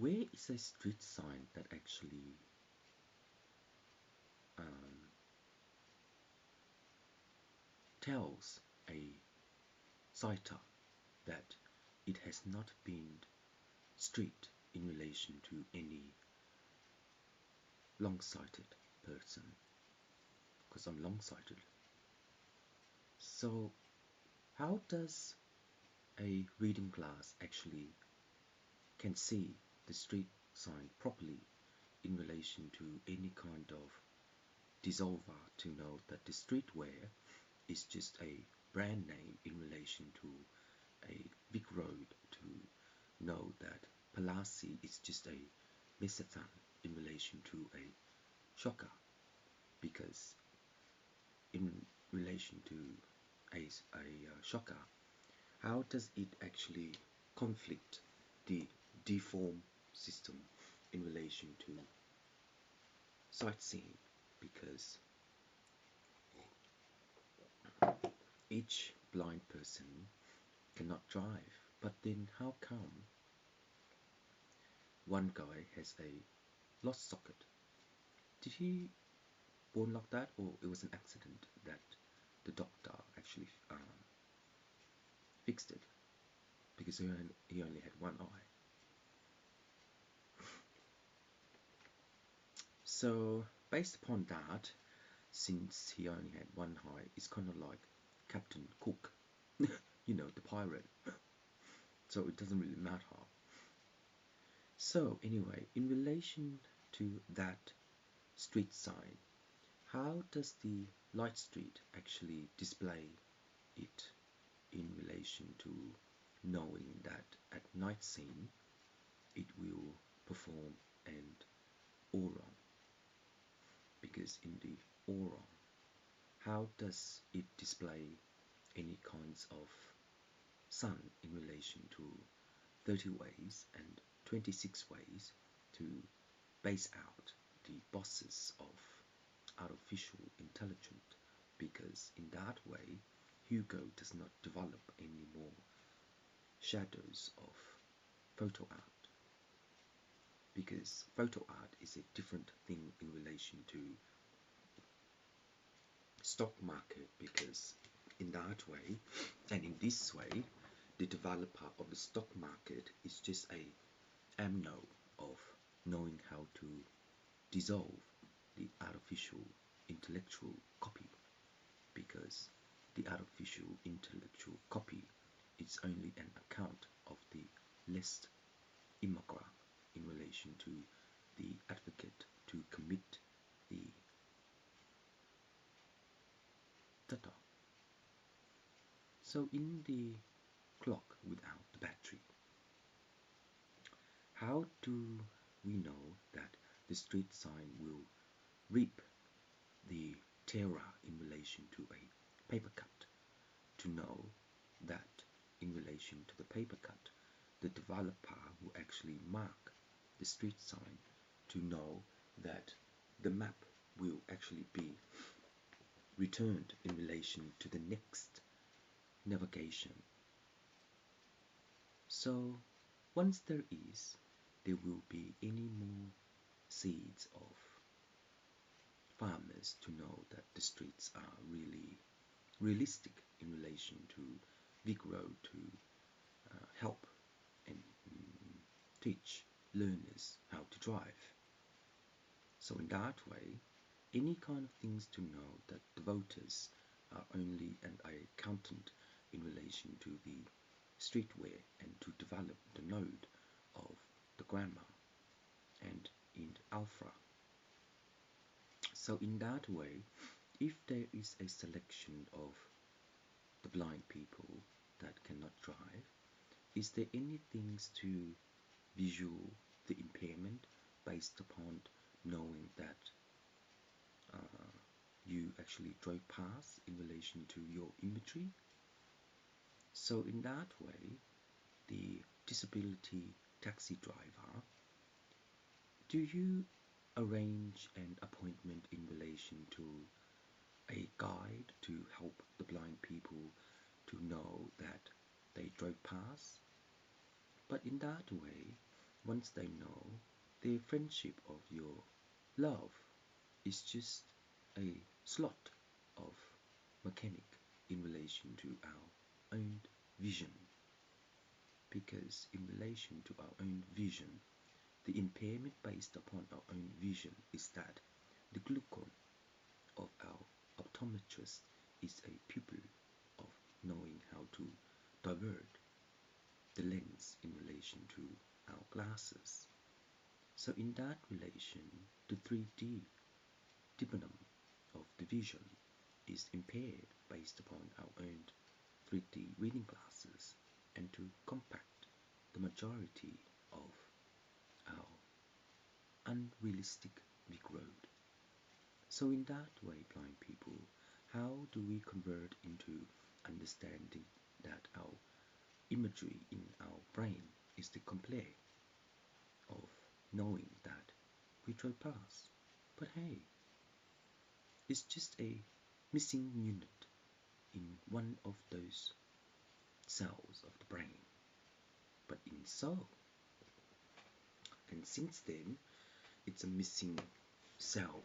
where is a street sign that actually tells a sighter that it has not been street in relation to any long-sighted person, because I'm long-sighted. So how does a reading glass actually can see the street sign properly in relation to any kind of dissolver to know that the streetwear is just a brand name in relation to a big road, to know that Palasi is just a mesathan in relation to a shocker, because in relation to a shocker, how does it actually conflict the deform system in relation to sightseeing? Because each blind person cannot drive, but then how come one guy has a lost socket? Did he born like that, or it was an accident that the doctor actually fixed it because he only had one eye? So based upon that, since he only had one eye, it's kind of like Captain Cook, you know, the pirate. So it doesn't really matter. So anyway, in relation to that street sign, how does the light street actually display it in relation to knowing that at night scene it will perform an aura? Because in the aura, how does it display any kinds of sun in relation to 30 ways and 26 ways to base out the bosses of artificial intelligence? Because in that way, Hugo does not develop any more shadows of photo art, because photo art is a different thing in relation to stock market, because in that way and in this way the developer of the stock market is just a amno of knowing how to dissolve the artificial intellectual copy, because the artificial intellectual copy is only an account of the less immigrant in relation to the advocate to commit the data. So in the clock without the battery, how do we know that the street sign will reap the terror in relation to a paper cut, to know that in relation to the paper cut the developer will actually mark the street sign to know that the map will actually be returned in relation to the next navigation? So once there will be any more seeds of farmers to know that the streets are really realistic in relation to big road to help and teach learners how to drive. So in that way, any kind of things to know that the voters are only an accountant in relation to the streetwear and to develop the node of the grammar and in alpha. So in that way, if there is a selection of the blind people that cannot drive, is there any things to visual the impairment based upon knowing that you actually drove past in relation to your imagery? So in that way, the disability taxi driver, do you arrange an appointment in relation to a guide to help the blind people to know that they drove past? But in that way, once they know their friendship of your love is just a slot of mechanic in relation to our own vision. Because in relation to our own vision, the impairment based upon our own vision is that the glucon of our optometrist is a pupil of knowing how to divert the lens in relation to our glasses. So in that relation, the 3D dimension of the vision is impaired based upon our own 3D reading glasses, and to compact the majority of our unrealistic big road. So in that way, blind people, how do we convert into understanding that our imagery in our brain is the complex of knowing that we trespass? But hey, it's just a missing unit in one of those cells of the brain. But in so, and since then, it's a missing cell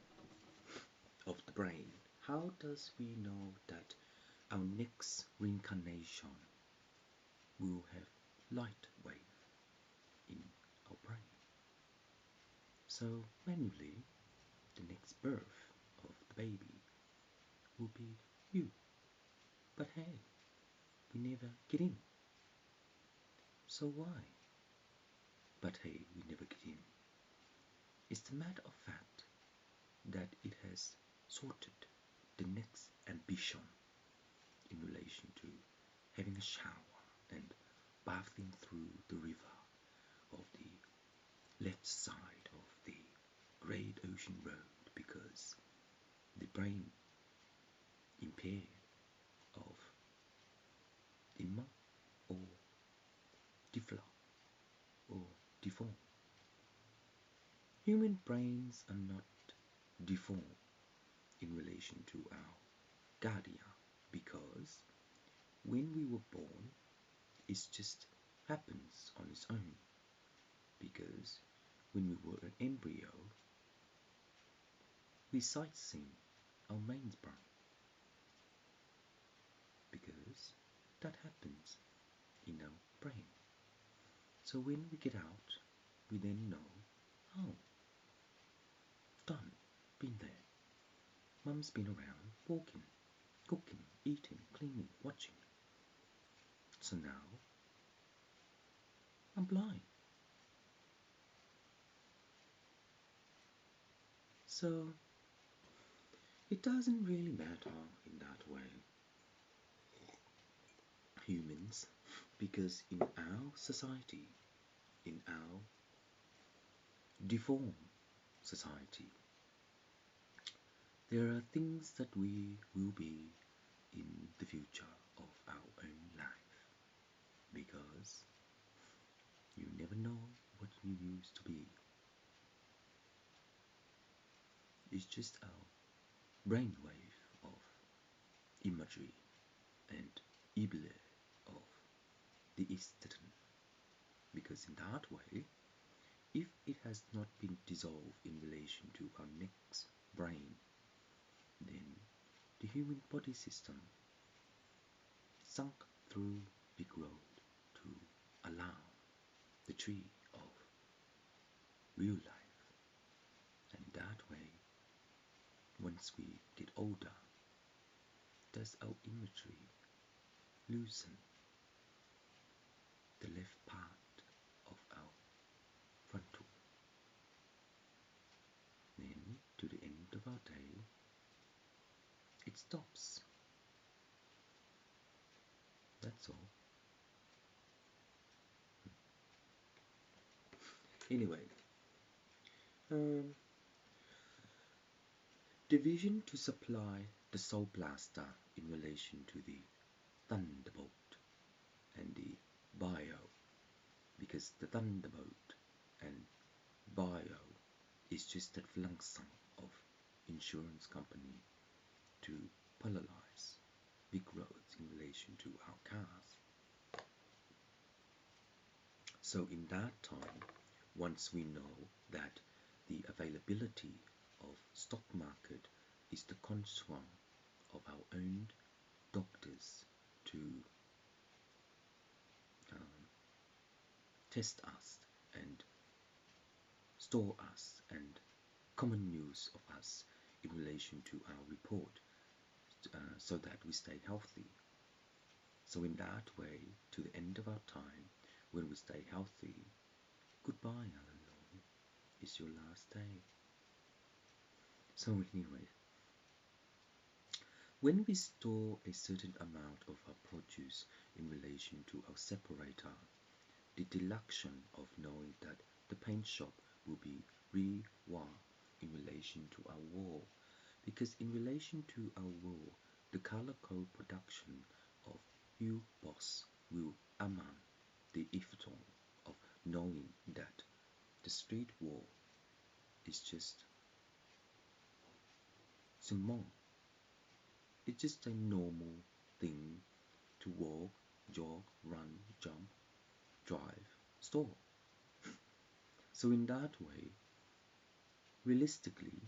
of the brain. How does we know that our next reincarnation will have light wave in our brain? So manually, the next birth of the baby will be you. But hey, we never get in. So why? But hey, we never get in. It's the matter of fact that it has sorted the next ambition in relation to having a shower and bathing through the river of the left side of the Great Ocean Road, because the brain impaired of dimmer or develop or deformed. Human brains are not deformed in relation to our guardian, because when we were born, it just happens on its own. Because when we were an embryo, we sightseen our main brain, because that happens in our brain. So when we get out, we then know, oh, done, been there. Mum's been around, walking, cooking, eating, cleaning, watching. So now, I'm blind. So, it doesn't really matter in that way, humans, because in our society, in our deformed society, there are things that we will be in the future of our own life, because you never know what you used to be. It's just our brainwave of imagery and ibile of the Eastern, because in that way, if it has not been dissolved in relation to our next brain, then the human body system sunk through big road to allow the tree of real life. And that way, once we get older, does our imagery loosen the left part of our frontal. Then, to the end of our day, it stops. That's all. Anyway, the vision to supply the Soul Blaster in relation to the Thunderbolt and the Bio, because the Thunderbolt and Bio is just that flungsum of insurance company to polarize big roads in relation to our cars. So in that time, once we know that the availability of stock market is the construct of our own doctors to um, test us and store us and common use of us in relation to our report, so that we stay healthy. So in that way, to the end of our time, when we stay healthy, goodbye, Alan Long. It's your last day. So anyway, when we store a certain amount of our produce in relation to our separator, the deduction of knowing that the paint shop will be reworked in relation to our wall, because in relation to our wall, the color code production of U-Boss will amount the effort of knowing that the street wall is just small. It's just a normal thing to walk, jog, run, jump, drive, store. So in that way, realistically,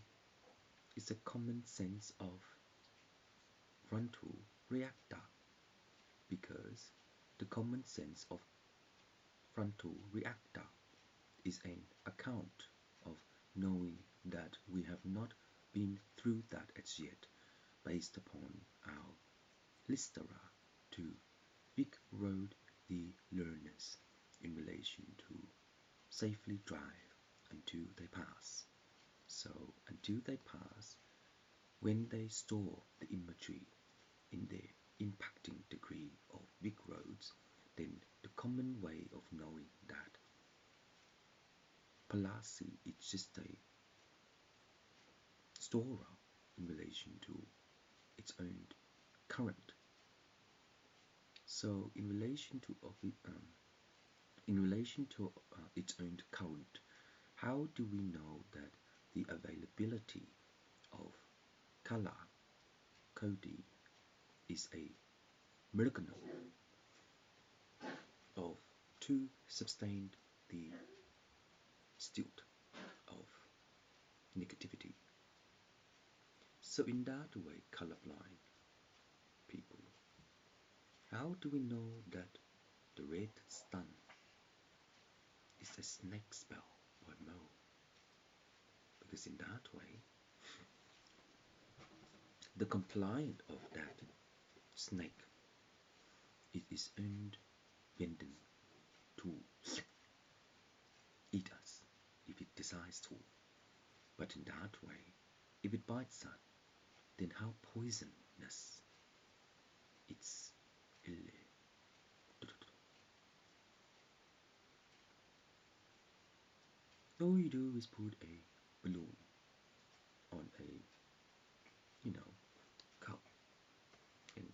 it's a common sense of frontal reactor, because the common sense of frontal reactor is an account of knowing that we have not been through that as yet, based upon our listera to Vic Road the learners in relation to safely drive until they pass. So until they pass, when they store the imagery in the impacting degree of Vic roads, then the common way of knowing that Palazzi is just a storer in relation to its own current. So in relation to its own current, how do we know that the availability of color coding is a mechanism of to sustain the state of negativity? So in that way, colorblind people, how do we know that the red sun is a snake spell or mo? Because in that way, the compliant of that snake, it is owned bending to eat us if it decides to. But in that way, if it bites us, then how poisonous it's all you do is put a balloon on a, cup and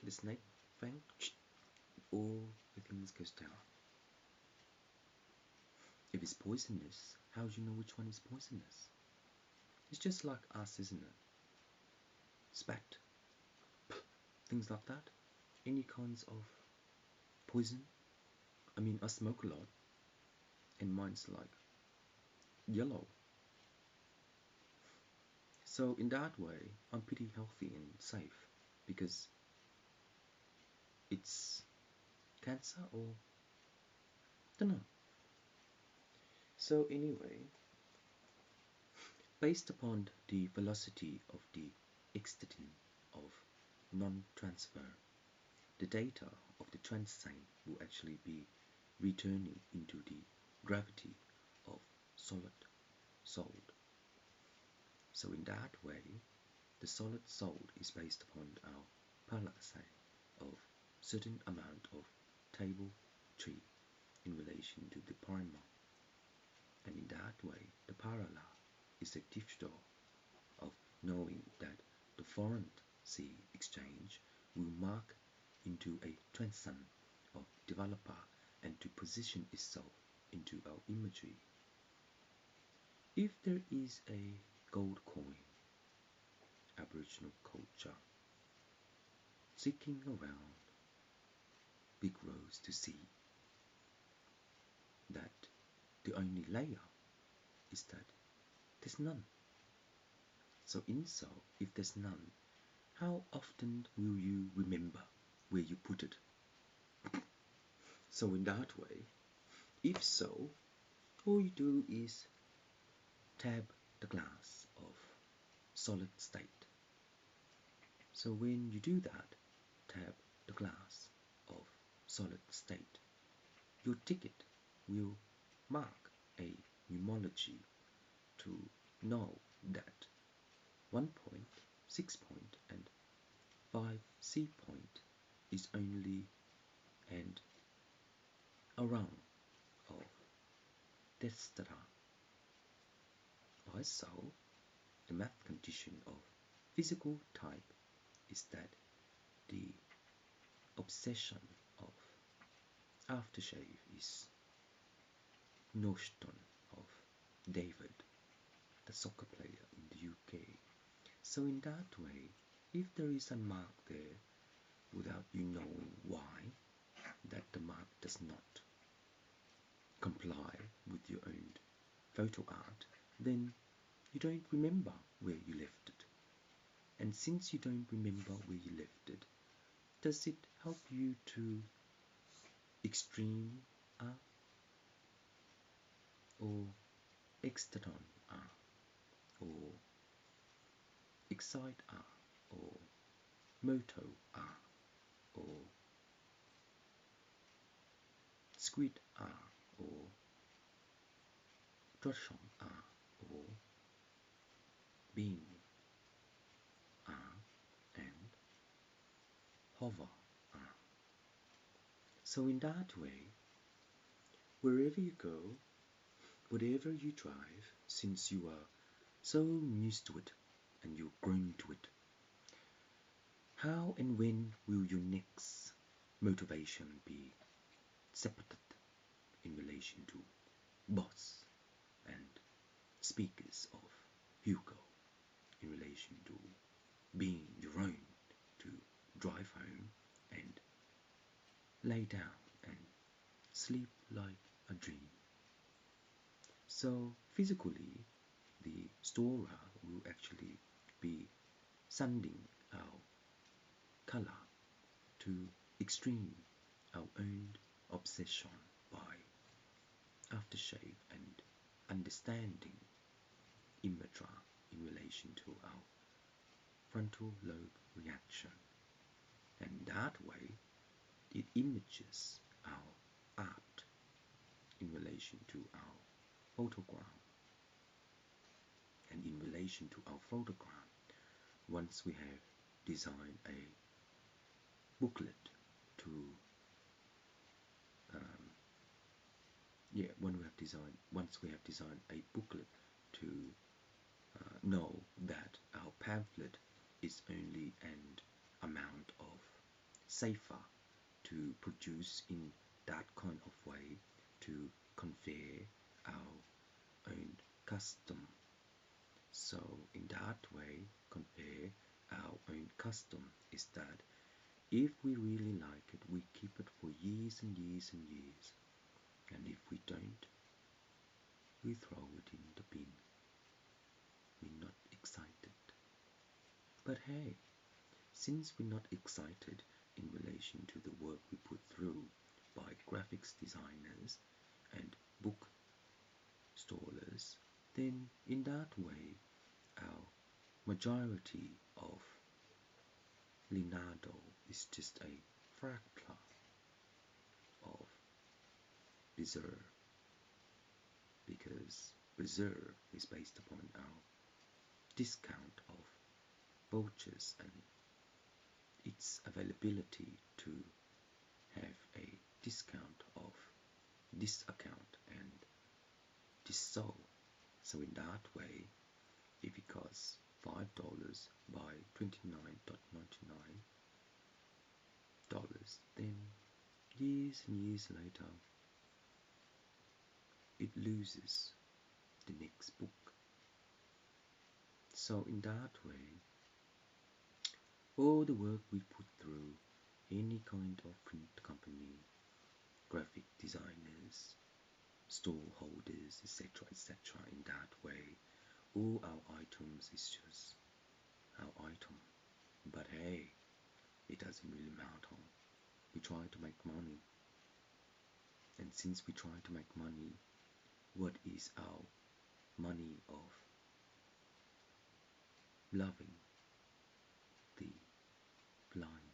get a snake fang, all the things goes down. If it's poisonous, how do you know which one is poisonous? It's just like us, isn't it? Spat, things like that. Any kinds of poison. I mean, I smoke a lot, and mine's like yellow. So in that way, I'm pretty healthy and safe, because it's cancer or don't know. So anyway, based upon the velocity of the excitation of non-transfer, the data of the transient will actually be returning into the gravity of solid soul. So in that way, the solid soul is based upon our parallax of certain amount of table tree in relation to the primer. And in that way, the parallel is a digital of knowing that the foreign sea exchange will mark into a transition of developer and to position itself into our imagery. If there is a gold coin, Aboriginal culture, seeking around big roads to see that the only layer is that there's none. So if there's none, how often will you remember where you put it? So in that way, if so, all you do is tab the glass of solid state. So when you do that, tab the glass of solid state, your ticket will mark a numology to know that 1 point, 6 point, and 5C point is only and around of dottY. Also, the math condition of physical type is that the obsession of aftershave is notion of David, the soccer player in the UK. So in that way, if there is a mark there without you knowing why, that the mark does not comply with your own photo art, then you don't remember where you left it. And since you don't remember where you left it, does it help you to extreme art or extaton art or excite art or moto art or squid art or dottY art or beam art and hover art? So in that way, wherever you go, whatever you drive, since you are so used to it and you've grown to it, how and when will your next motivation be separated in relation to boss and speakers of Hugo, in relation to being your own to drive home and lay down and sleep like a dream? So physically, the storer will actually be sending our color to extreme our own obsession by aftershave and understanding imagery in relation to our frontal lobe reaction. And that way, it images our art in relation to our photogram. And in relation to our photogram, once we have designed a booklet to once we have designed a booklet to know that our pamphlet is only an amount of safer to produce in that kind of way to convey our own custom. So in that way, compare our own custom is that if we really like it, we keep it for years and years and years. And if we don't, we throw it in the bin. We're not excited. But hey, since we're not excited in relation to the work we put through by graphics designers and book stallers, then in that way, our majority of Leonardo is just a fractal of reserve, because reserve is based upon our discount of vouchers and its availability to have a discount of this account and this so. So in that way, if it costs $5 by $29.99, then years and years later, it loses the next book. So in that way, all the work we put through any kind of print company, graphic designers, store holders, houses, etc. In that way, all our items is just our item. But hey, it doesn't really matter. We try to make money, and since we try to make money, what is our money of loving the blind?